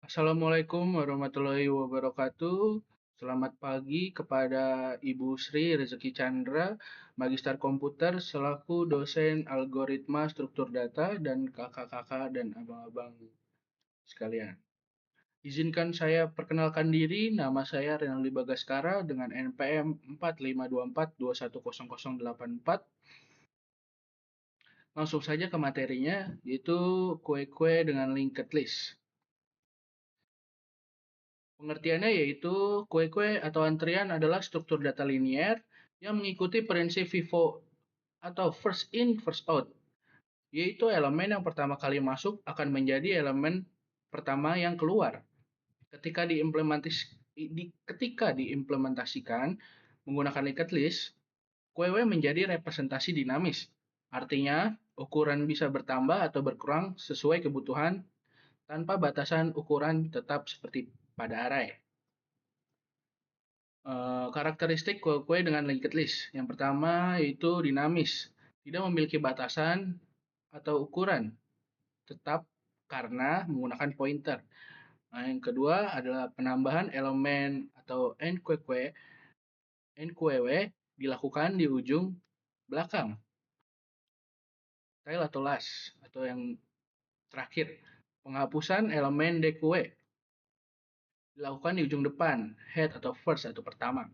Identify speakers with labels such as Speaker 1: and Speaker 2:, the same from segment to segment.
Speaker 1: Assalamualaikum warahmatullahi wabarakatuh. Selamat pagi kepada Ibu Sri Rezeki Chandra, Magister Komputer selaku dosen algoritma struktur data dan kakak-kakak dan abang-abang sekalian. Izinkan saya perkenalkan diri, nama saya Renaldi Bagaskara dengan NPM 4524210084. Langsung saja ke materinya, yaitu kue-kue dengan linked list. Pengertiannya yaitu kue-kue atau antrian adalah struktur data linier yang mengikuti prinsip FIFO atau first in, first out, yaitu elemen yang pertama kali masuk akan menjadi elemen pertama yang keluar. Ketika diimplementasikan menggunakan linked list, kue-kue menjadi representasi dinamis. Artinya, ukuran bisa bertambah atau berkurang sesuai kebutuhan tanpa batasan ukuran tetap seperti pada array. Karakteristik kue-kue dengan linked list. Yang pertama yaitu dinamis, tidak memiliki batasan atau ukuran, tetap karena menggunakan pointer. Nah, yang kedua adalah penambahan elemen atau NQW dilakukan di ujung belakang, tail atau last, atau yang terakhir. Penghapusan elemen DQW dilakukan di ujung depan, head atau first atau pertama.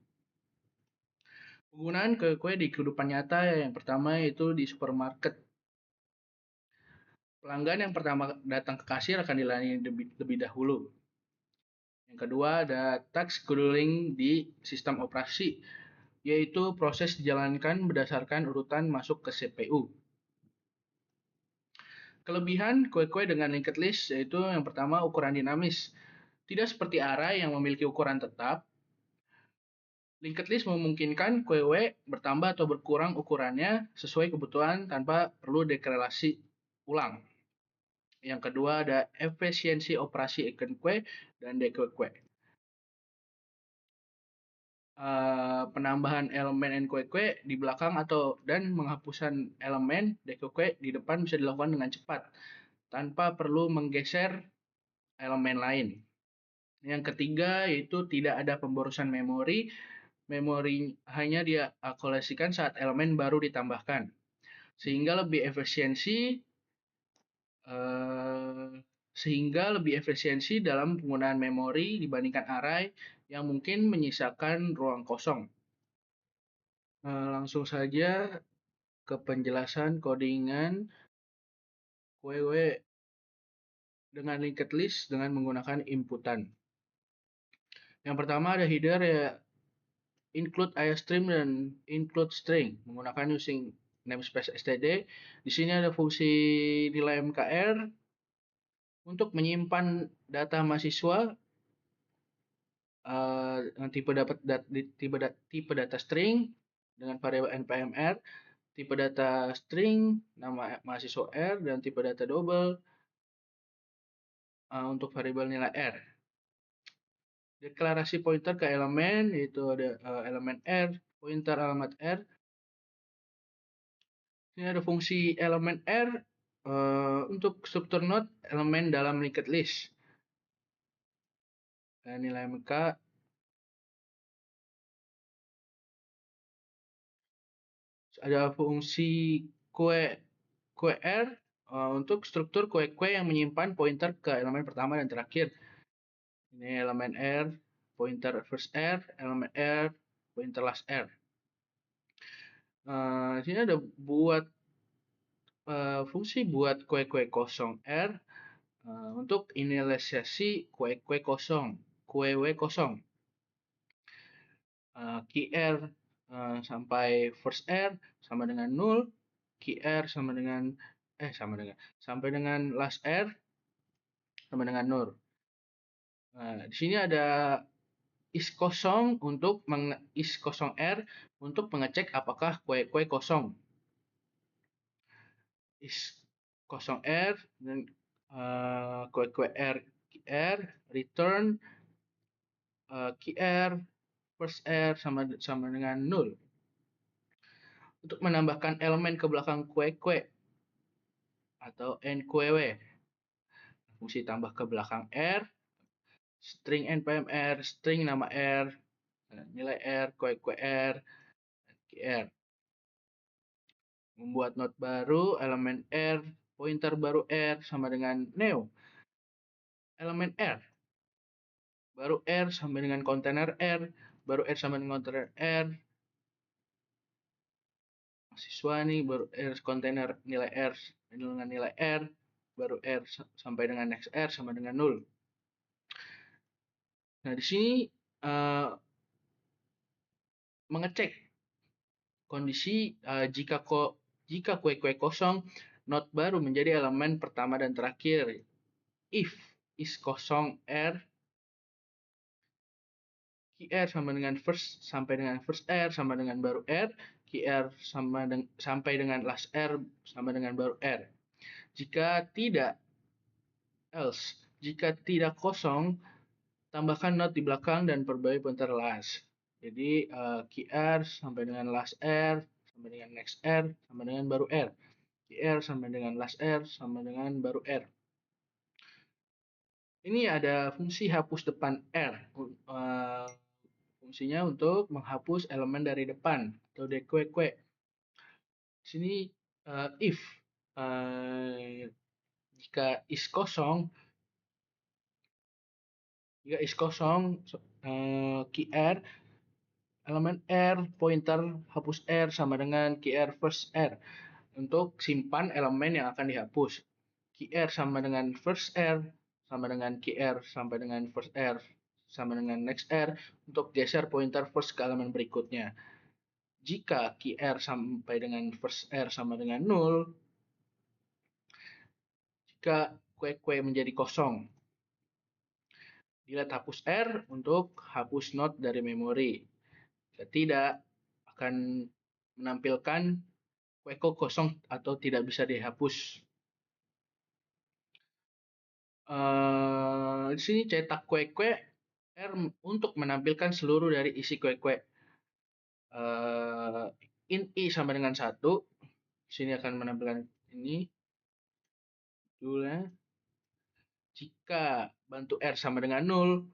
Speaker 1: Penggunaan kue-kue di kehidupan nyata yang pertama yaitu di supermarket. Pelanggan yang pertama datang ke kasir akan dilayani lebih dahulu. Yang kedua ada task scheduling di sistem operasi, yaitu proses dijalankan berdasarkan urutan masuk ke CPU. Kelebihan kue-kue dengan linked list yaitu yang pertama ukuran dinamis. Tidak seperti array yang memiliki ukuran tetap, linked list memungkinkan kue-kue bertambah atau berkurang ukurannya sesuai kebutuhan tanpa perlu deklarasi ulang. Yang kedua ada efisiensi operasi kue dan dekue. Penambahan elemen kue di belakang dan menghapusan elemen dekue di depan bisa dilakukan dengan cepat tanpa perlu menggeser elemen lain. Yang ketiga yaitu tidak ada pemborosan memori. Memori hanya diakulasikan saat elemen baru ditambahkan, sehingga lebih efisiensi dalam penggunaan memori dibandingkan array yang mungkin menyisakan ruang kosong. Langsung saja ke penjelasan codingan kue dengan linked list dengan menggunakan inputan. Yang pertama ada header ya, include IOStream dan include string menggunakan using namespace std. Di sini ada fungsi nilai mkr untuk menyimpan data mahasiswa dengan tipe data string dengan variabel npmr, tipe data string nama mahasiswa r, dan tipe data double untuk variabel nilai r. Deklarasi pointer ke elemen yaitu ada elemen r, pointer alamat r. Ini ada fungsi elemen r untuk struktur node elemen dalam linked list. Dan nilai mk ada fungsi QR untuk struktur kue yang menyimpan pointer ke elemen pertama dan terakhir. Ini elemen R, pointer first R, elemen R, pointer last R. Di sini ada fungsi buat kue kosong R untuk inisialisasi kue kosong, kosong. Key R sampai first R sama dengan 0, key R sampai dengan last R sama dengan 0. Nah, di sini ada is kosong is kosong R untuk mengecek apakah kue kosong. Is kosong R dan kue R return key R first R sama dengan 0. Untuk menambahkan elemen ke belakang kue atau NQW, fungsi tambah ke belakang R, string npm r, string nama r, nilai r, kue r, kr. Membuat node baru, elemen r, pointer baru r sama dengan new. Elemen r, baru r sama dengan kontainer r, baru r sama dengan kontainer r, mahasiswa nih, baru r kontainer nilai r dengan nilai r, baru r sampai dengan next r sama dengan 0. Nah, di sini mengecek kondisi jika kue kosong, node baru menjadi elemen pertama dan terakhir. If is kosong r, kr sama dengan first sampai dengan first r sama dengan baru r, kr sampai dengan last r sama dengan baru r. Jika tidak, else. Jika tidak kosong, tambahkan not di belakang dan perbarui pointer last. Jadi kr sampai dengan last r sampai dengan next r sama dengan baru r. Kr sampai dengan last r sama dengan baru r. Ini ada fungsi hapus depan r. Fungsinya untuk menghapus elemen dari depan atau dekue. Sini if jika is kosong, kr elemen r pointer hapus r sama dengan kr first r. Untuk simpan elemen yang akan dihapus. Kr sama dengan first r sama dengan kr sampai dengan first r sama dengan next r untuk geser pointer first ke elemen berikutnya. Jika kr sampai dengan first r sama dengan 0, jika kue menjadi kosong, delete hapus r untuk hapus node dari memori. Jika tidak, akan menampilkan kue kosong atau tidak bisa dihapus. Di sini cetak kue R untuk menampilkan seluruh dari isi kue. Int I sama dengan 1. Di sini akan menampilkan ini. Judulnya. Jika bantu R sama dengan 0,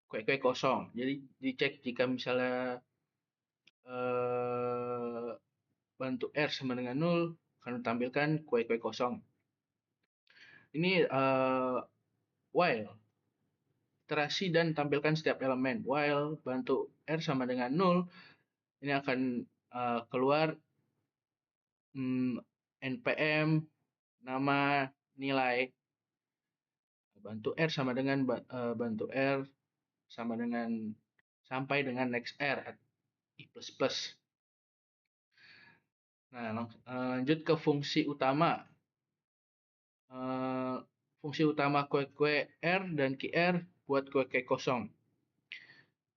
Speaker 1: kue kosong. Jadi dicek jika misalnya bantu R sama dengan 0, akan tampilkan kue kosong. Ini while. Iterasi dan tampilkan setiap elemen. While bantu R sama dengan 0, ini akan keluar npm nama nilai bantu R sama dengan bantu R sama dengan sampai dengan next R I plus. Nah, lanjut ke fungsi utama. Fungsi utama kue R dan QR buat kue kosong.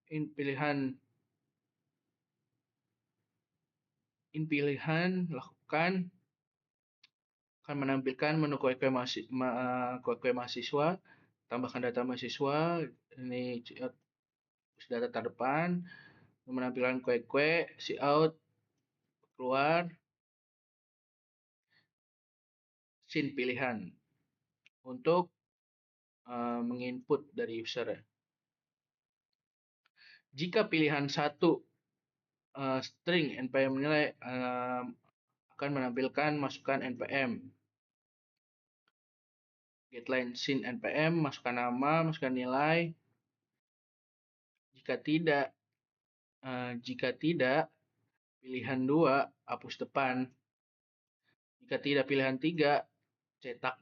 Speaker 1: In pilihan lakukan akan menampilkan menu kue mahasiswa, tambahkan data mahasiswa, ini data terdepan, menampilkan kue, out, keluar, scene pilihan untuk menginput dari user. Jika pilihan satu string npm nilai akan menampilkan masukan npm. GetLine scene npm, masukkan nama, masukkan nilai. Jika tidak, pilihan 2 hapus depan. Jika tidak, pilihan 3 cetak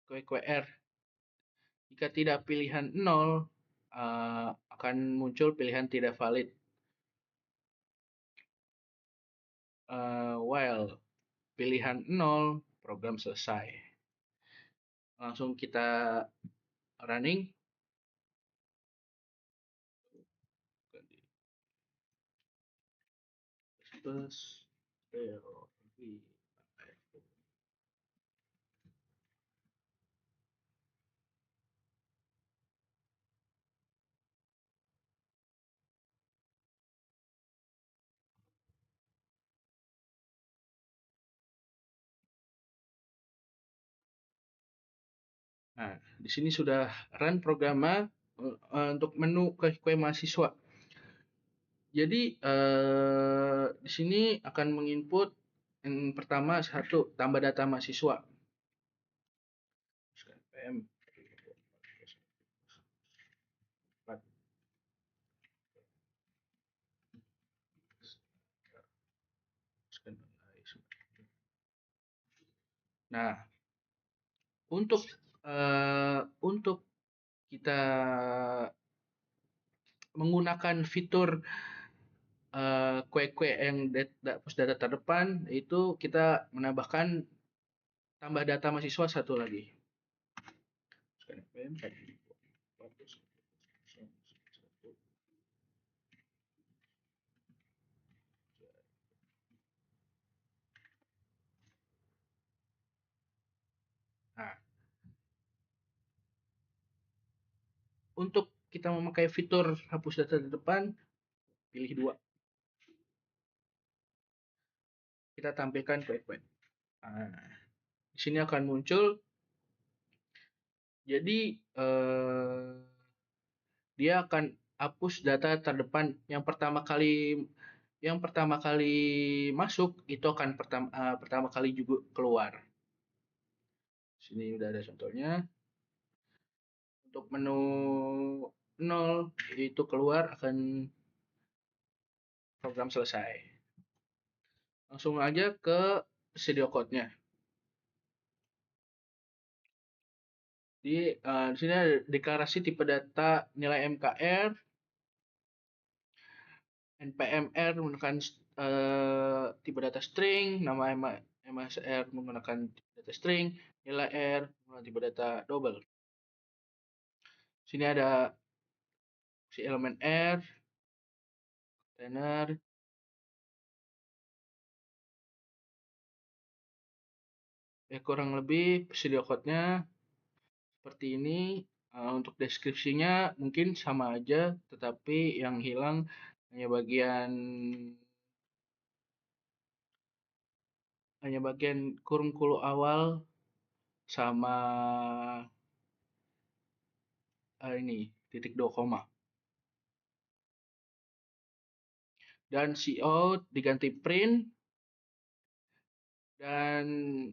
Speaker 1: kue R. Jika tidak, pilihan 0 akan muncul pilihan tidak valid. While pilihan 0, program selesai. Langsung kita running. Nah, di sini sudah run programnya. untuk menu kue mahasiswa. Jadi di sini akan menginput yang pertama satu tambah data mahasiswa. PM Nah, untuk kita menggunakan fitur kue-kue yang push data terdepan, itu kita menambahkan tambah data mahasiswa satu lagi. Nah, untuk kita memakai fitur hapus data terdepan, pilih dua. Kita tampilkan kue-kue. Nah, di sini akan muncul. Jadi dia akan hapus data terdepan yang pertama kali masuk itu akan pertama kali juga keluar. Sini udah ada contohnya. Untuk menu 0 itu keluar akan program selesai. Langsung aja ke studio code-nya. Di sini ada deklarasi tipe data nilai MKR, NPMR menggunakan tipe data string, nama MSR menggunakan data string, nilai R menggunakan tipe data double. Sini ada si elemen R, container, ya kurang lebih studio code-nya seperti ini. Untuk deskripsinya mungkin sama aja, tetapi yang hilang hanya bagian kurung kulu awal sama ini titik 2 koma. Dan cout diganti print dan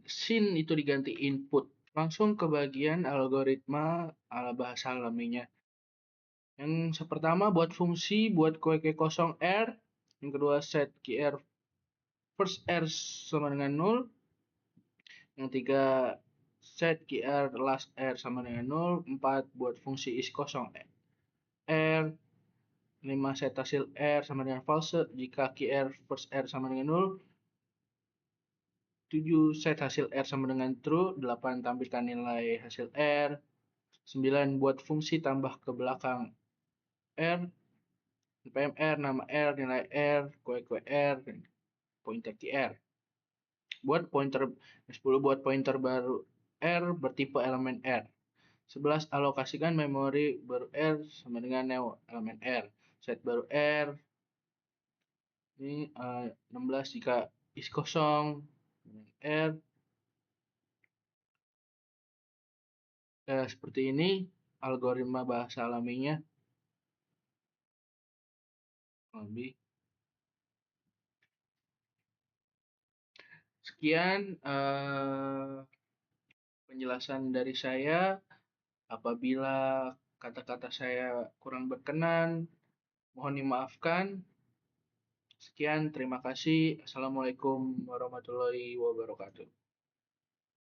Speaker 1: sin itu diganti input. Langsung ke bagian algoritma ala bahasa alaminya. Yang pertama buat fungsi buat kue kosong R. Yang kedua set key R first R sama dengan 0. Yang tiga set key R last R sama dengan 0. 4 buat fungsi is kosong R. 5 set hasil R sama dengan false jika key R first R sama dengan 0. 7 set hasil R sama dengan true. 8 tampilkan nilai hasil R. 9 buat fungsi tambah ke belakang R. PMR, nama R, nilai R, kue R, pointer TR. Buat pointer 10 buat pointer baru R bertipe elemen R. 11 alokasikan memori baru R sama dengan elemen R. Set baru R. Ini 16 jika is kosong R. Seperti ini algoritma bahasa alaminya. Lebih. Sekian penjelasan dari saya. Apabila kata-kata saya kurang berkenan, mohon dimaafkan. Sekian, terima kasih. Assalamualaikum warahmatullahi wabarakatuh.